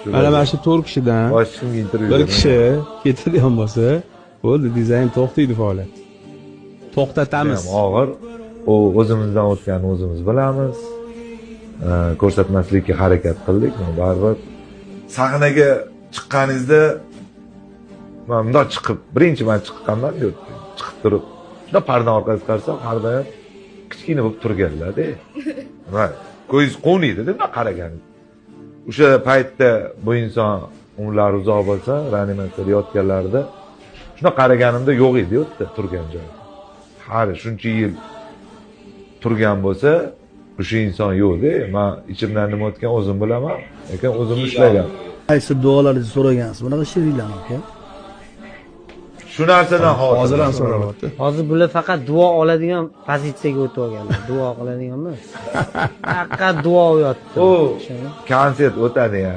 Mana shu 4 kishidan boshqa kimga intervyu bir kishi ketadigan bo'lsa, bo'ldi, dizayn to'xtaydi faoliyat. To'xtatamiz. Og'ir. U o'zimizdan o'tganini o'zimiz bilamiz. Ko'rsatmaslikka harakat qildik, baribir sahnaga chiqqaningizda men bundoq chiqib, birinchi man chiqqanman deb chiqib turib, shunda parda orqasiga qarasam, parda ham kichkina bo'lib turganlar-da. Ko'zingiz quvnaydi-da bundoq qaraganingizda. O'sha paytda bu inson umrlari uzoq bo'lsa, reanimatsiyada yotganlarida shuna qaraganimda yo'q edi u yerda turgan joyi. Hali shuncha yil turgan bo'lsa, o'sha inson yo'q-da. Men ichimdan nima o'tgan o'zim bilaman, lekin o'zim ishlagan. Qaysi duolarni so'ragansiz? Bunaqa shirinlar aka. Shu narsadan Hozir ham so'rayapti. Hozir bular faqat duo oladigan pozitsiyaga o'tib olganlar. Duo qiladigan emas. Faqat duo yotdi. U konsert o'tadi ya.